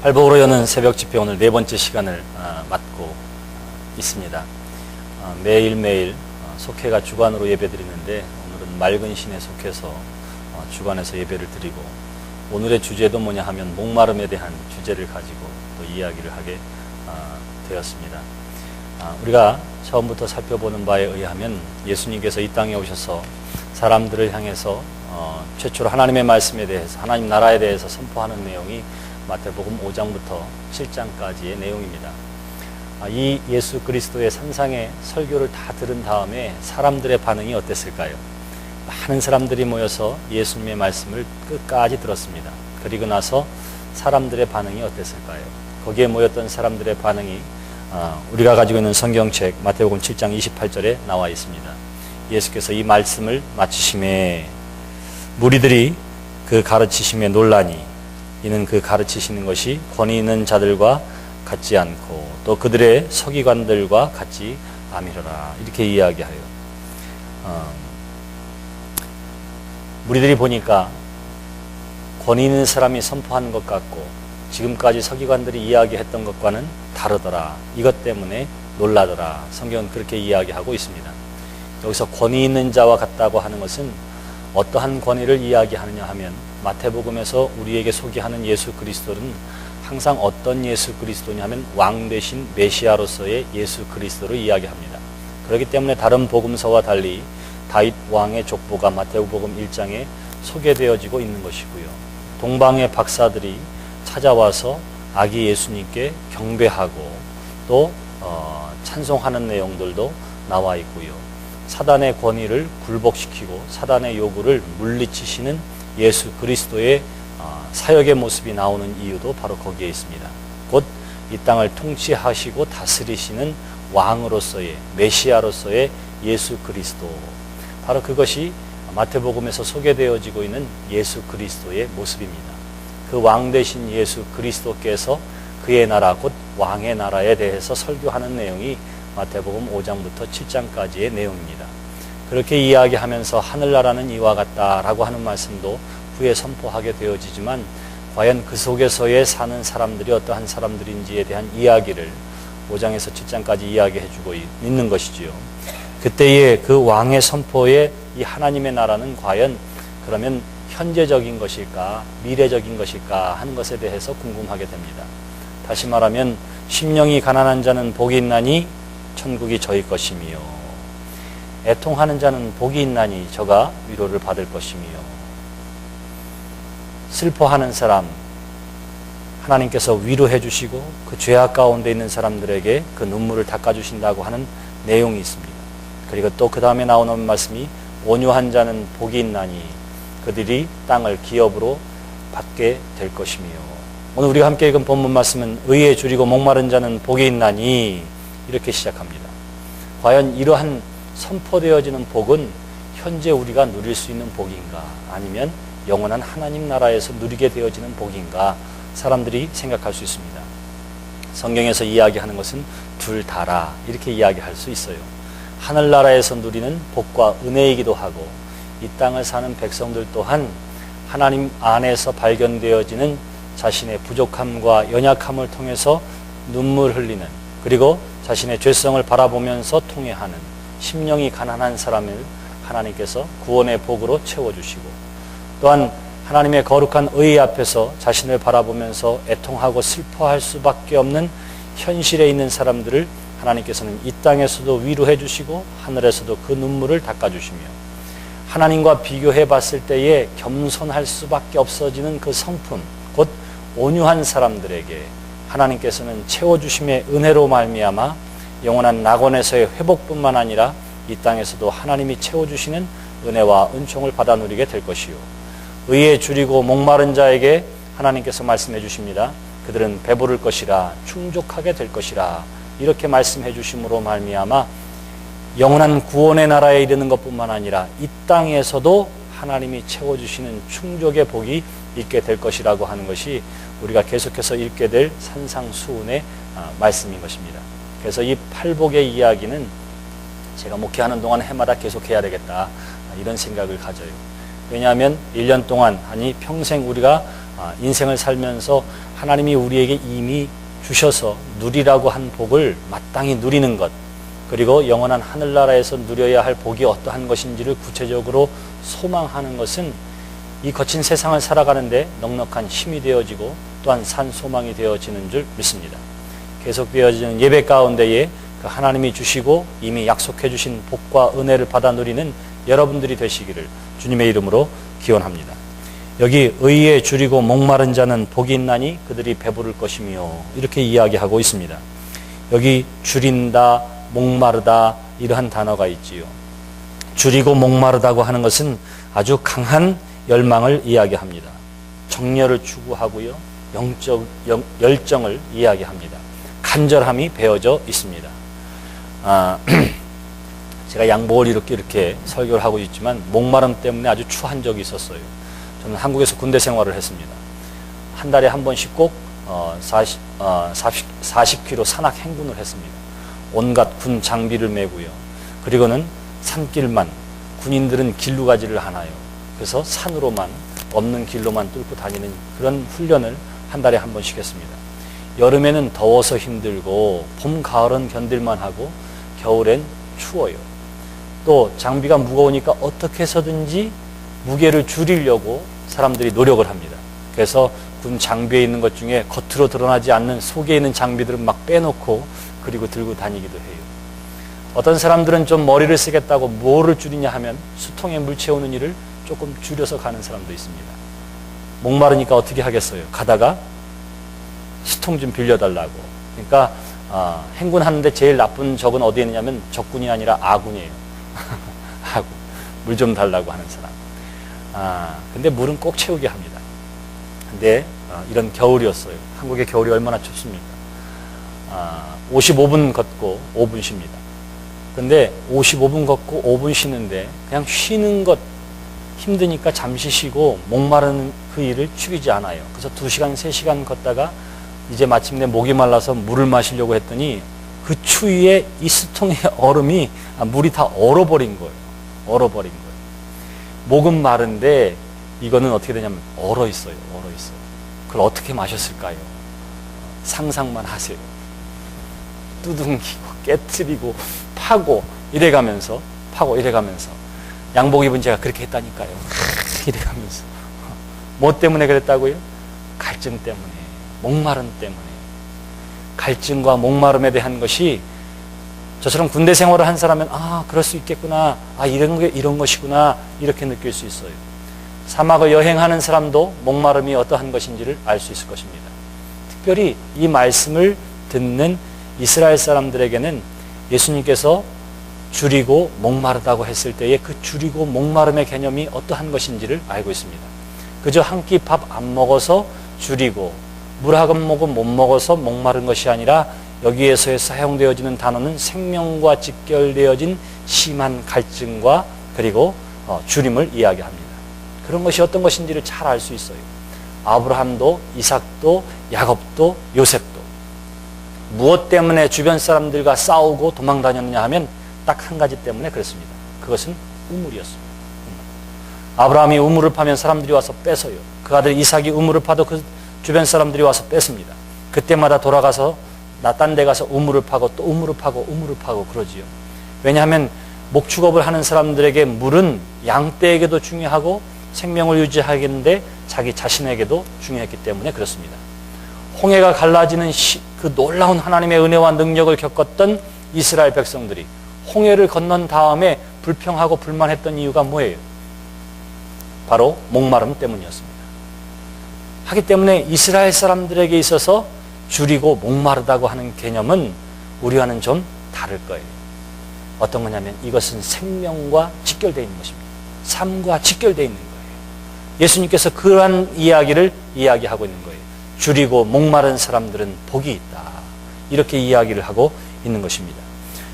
발복으로 여는 새벽 집회 오늘 네 번째 시간을 맡고 있습니다. 매일매일 속회가 주간으로 예배드리는데 오늘은 맑은 신에 속해서 주간에서 예배를 드리고, 오늘의 주제도 뭐냐 하면 목마름에 대한 주제를 가지고 또 이야기를 하게 되었습니다. 우리가 처음부터 살펴보는 바에 의하면 예수님께서 이 땅에 오셔서 사람들을 향해서 최초로 하나님의 말씀에 대해서, 하나님 나라에 대해서 선포하는 내용이 마태복음 5장부터 7장까지의 내용입니다. 이 예수 그리스도의 산상의 설교를 다 들은 다음에 사람들의 반응이 어땠을까요? 많은 사람들이 모여서 예수님의 말씀을 끝까지 들었습니다. 그리고 나서 사람들의 반응이 어땠을까요? 거기에 모였던 사람들의 반응이 우리가 가지고 있는 성경책 마태복음 7장 28절에 나와 있습니다. 예수께서 이 말씀을 마치심에 무리들이 그 가르치심에 놀라니, 이는 그 가르치시는 것이 권위 있는 자들과 같지 않고 또 그들의 서기관들과 같지 아니하라, 이렇게 이야기하여 무리들이 보니까 권위 있는 사람이 선포하는 것 같고 지금까지 서기관들이 이야기했던 것과는 다르더라, 이것 때문에 놀라더라. 성경은 그렇게 이야기하고 있습니다. 여기서 권위 있는 자와 같다고 하는 것은 어떠한 권위를 이야기하느냐 하면, 마태복음에서 우리에게 소개하는 예수 그리스도는 항상 어떤 예수 그리스도냐 하면 왕 대신 메시아로서의 예수 그리스도를 이야기합니다. 그렇기 때문에 다른 복음서와 달리 다윗 왕의 족보가 마태복음 1장에 소개되어지고 있는 것이고요. 동방의 박사들이 찾아와서 아기 예수님께 경배하고 또 찬송하는 내용들도 나와 있고요. 사단의 권위를 굴복시키고 사단의 요구를 물리치시는 예수 그리스도의 사역의 모습이 나오는 이유도 바로 거기에 있습니다. 곧 이 땅을 통치하시고 다스리시는 왕으로서의, 메시아로서의 예수 그리스도, 바로 그것이 마태복음에서 소개되어지고 있는 예수 그리스도의 모습입니다. 그 왕 되신 예수 그리스도께서 그의 나라, 곧 왕의 나라에 대해서 설교하는 내용이 마태복음 5장부터 7장까지의 내용입니다. 그렇게 이야기하면서 하늘나라는 이와 같다라고 하는 말씀도 후에 선포하게 되어지지만, 과연 그 속에서의 사는 사람들이 어떠한 사람들인지에 대한 이야기를 5장에서 7장까지 이야기해주고 있는 것이지요. 그때의 그 왕의 선포에 이 하나님의 나라는 과연 그러면 현재적인 것일까 미래적인 것일까 하는 것에 대해서 궁금하게 됩니다. 다시 말하면 심령이 가난한 자는 복이 있나니 천국이 저희 것이며, 애통하는 자는 복이 있나니 저가 위로를 받을 것이며, 슬퍼하는 사람 하나님께서 위로해 주시고 그 죄악 가운데 있는 사람들에게 그 눈물을 닦아주신다고 하는 내용이 있습니다. 그리고 또 그 다음에 나오는 말씀이 온유한 자는 복이 있나니 그들이 땅을 기업으로 받게 될 것이며, 오늘 우리가 함께 읽은 본문 말씀은 의에 줄이고 목마른 자는 복이 있나니 이렇게 시작합니다. 과연 이러한 선포되어지는 복은 현재 우리가 누릴 수 있는 복인가, 아니면 영원한 하나님 나라에서 누리게 되어지는 복인가, 사람들이 생각할 수 있습니다. 성경에서 이야기하는 것은 둘 다라, 이렇게 이야기할 수 있어요. 하늘나라에서 누리는 복과 은혜이기도 하고, 이 땅을 사는 백성들 또한 하나님 안에서 발견되어지는 자신의 부족함과 연약함을 통해서 눈물 흘리는, 그리고 자신의 죄성을 바라보면서 통회하는 심령이 가난한 사람을 하나님께서 구원의 복으로 채워주시고, 또한 하나님의 거룩한 의 앞에서 자신을 바라보면서 애통하고 슬퍼할 수밖에 없는 현실에 있는 사람들을 하나님께서는 이 땅에서도 위로해 주시고 하늘에서도 그 눈물을 닦아주시며, 하나님과 비교해 봤을 때에 겸손할 수밖에 없어지는 그 성품, 곧 온유한 사람들에게 하나님께서는 채워주심의 은혜로 말미암아 영원한 낙원에서의 회복뿐만 아니라 이 땅에서도 하나님이 채워주시는 은혜와 은총을 받아 누리게 될 것이요, 의에 줄이고 목마른 자에게 하나님께서 말씀해 주십니다. 그들은 배부를 것이라, 충족하게 될 것이라, 이렇게 말씀해 주심으로 말미암아 영원한 구원의 나라에 이르는 것뿐만 아니라 이 땅에서도 하나님이 채워주시는 충족의 복이 있게 될 것이라고 하는 것이 우리가 계속해서 읽게 될 산상수훈의 말씀인 것입니다. 그래서 이 팔복의 이야기는 제가 목회하는 동안 해마다 계속해야 되겠다, 이런 생각을 가져요. 왜냐하면 1년 동안, 아니 평생 우리가 인생을 살면서 하나님이 우리에게 이미 주셔서 누리라고 한 복을 마땅히 누리는 것, 그리고 영원한 하늘나라에서 누려야 할 복이 어떠한 것인지를 구체적으로 소망하는 것은 이 거친 세상을 살아가는데 넉넉한 힘이 되어지고 또한 산 소망이 되어지는 줄 믿습니다. 계속되어지는 예배 가운데에 그 하나님이 주시고 이미 약속해 주신 복과 은혜를 받아 누리는 여러분들이 되시기를 주님의 이름으로 기원합니다. 여기 의에 줄이고 목마른 자는 복이 있나니 그들이 배부를 것이며 이렇게 이야기하고 있습니다. 여기 줄인다, 목마르다 이러한 단어가 있지요. 줄이고 목마르다고 하는 것은 아주 강한 열망을 이야기합니다. 정열을 추구하고요. 영적 열정을 이야기합니다. 간절함이 배어져 있습니다. 제가 양복을 이렇게 설교를 하고 있지만 목마름 때문에 아주 추한 적이 있었어요. 저는 한국에서 군대 생활을 했습니다. 한 달에 한 번씩 꼭 40km 산악 행군을 했습니다. 온갖 군 장비를 메고요. 그리고는 산길만, 군인들은 길로 가지를 않아요. 그래서 산으로만, 없는 길로만 뚫고 다니는 그런 훈련을 한 달에 한 번씩 했습니다. 여름에는 더워서 힘들고 봄, 가을은 견딜만 하고 겨울엔 추워요. 또 장비가 무거우니까 어떻게 해서든지 무게를 줄이려고 사람들이 노력을 합니다. 그래서 군 장비에 있는 것 중에 겉으로 드러나지 않는 속에 있는 장비들은 막 빼놓고 그리고 들고 다니기도 해요. 어떤 사람들은 좀 머리를 쓰겠다고 뭐를 줄이냐 하면 수통에 물 채우는 일을 조금 줄여서 가는 사람도 있습니다. 목마르니까 어떻게 하겠어요? 가다가 수통 좀 빌려달라고. 그러니까 행군하는데 제일 나쁜 적은 어디에 있느냐면 적군이 아니라 아군이에요. 아군. 물 좀 달라고 하는 사람. 근데 물은 꼭 채우게 합니다. 근데 이런 겨울이었어요. 한국의 겨울이 얼마나 춥습니까? 55분 걷고 5분 쉽니다. 근데 55분 걷고 5분 쉬는데 그냥 쉬는 것 힘드니까 잠시 쉬고 목마른 그 일을 죽이지 않아요. 그래서 2시간, 3시간 걷다가 이제 마침내 목이 말라서 물을 마시려고 했더니 그 추위에 이 수통의 얼음이 물이 다 얼어버린 거예요. 얼어버린 거예요. 목은 마른데 이거는 어떻게 되냐면 얼어 있어요. 얼어 있어요. 그걸 어떻게 마셨을까요? 상상만 하세요. 두둥기고 깨트리고 파고 이래가면서 양복 입은 제가 그렇게 했다니까요. 이래가면서 뭐 때문에 그랬다고요? 갈증 때문에, 목마름 때문에. 갈증과 목마름에 대한 것이 저처럼 군대 생활을 한 사람은 그럴 수 있겠구나, 이런 것이구나 이렇게 느낄 수 있어요. 사막을 여행하는 사람도 목마름이 어떠한 것인지를 알 수 있을 것입니다. 특별히 이 말씀을 듣는 이스라엘 사람들에게는 예수님께서 줄이고 목마르다고 했을 때에 그 줄이고 목마름의 개념이 어떠한 것인지를 알고 있습니다. 그저 한 끼 밥 안 먹어서 줄이고 물 한 모금 못 먹어서 목마른 것이 아니라 여기에서 사용되어지는 단어는 생명과 직결되어진 심한 갈증과 그리고 줄임을 이야기합니다. 그런 것이 어떤 것인지를 잘 알 수 있어요. 아브라함도 이삭도 야곱도 요셉도 무엇 때문에 주변 사람들과 싸우고 도망 다녔느냐 하면 딱 한 가지 때문에 그렇습니다. 그것은 우물이었습니다. 아브라함이 우물을 파면 사람들이 와서 뺏어요. 그 아들 이삭이 우물을 파도 그 주변 사람들이 와서 뺏습니다. 그때마다 돌아가서 딴 데 가서 우물을 파고 또 우물을 파고 그러지요. 왜냐하면 목축업을 하는 사람들에게 물은 양떼에게도 중요하고 생명을 유지하겠는데 자기 자신에게도 중요했기 때문에 그렇습니다. 홍해가 갈라지는 그 놀라운 하나님의 은혜와 능력을 겪었던 이스라엘 백성들이 홍해를 건넌 다음에 불평하고 불만했던 이유가 뭐예요? 바로 목마름 때문이었습니다. 하기 때문에 이스라엘 사람들에게 있어서 줄이고 목마르다고 하는 개념은 우리와는 좀 다를 거예요. 어떤 거냐면 이것은 생명과 직결되어 있는 것입니다. 삶과 직결되어 있는 거예요. 예수님께서 그러한 이야기를 이야기하고 있는 거예요. 줄이고 목마른 사람들은 복이 있다. 이렇게 이야기를 하고 있는 것입니다.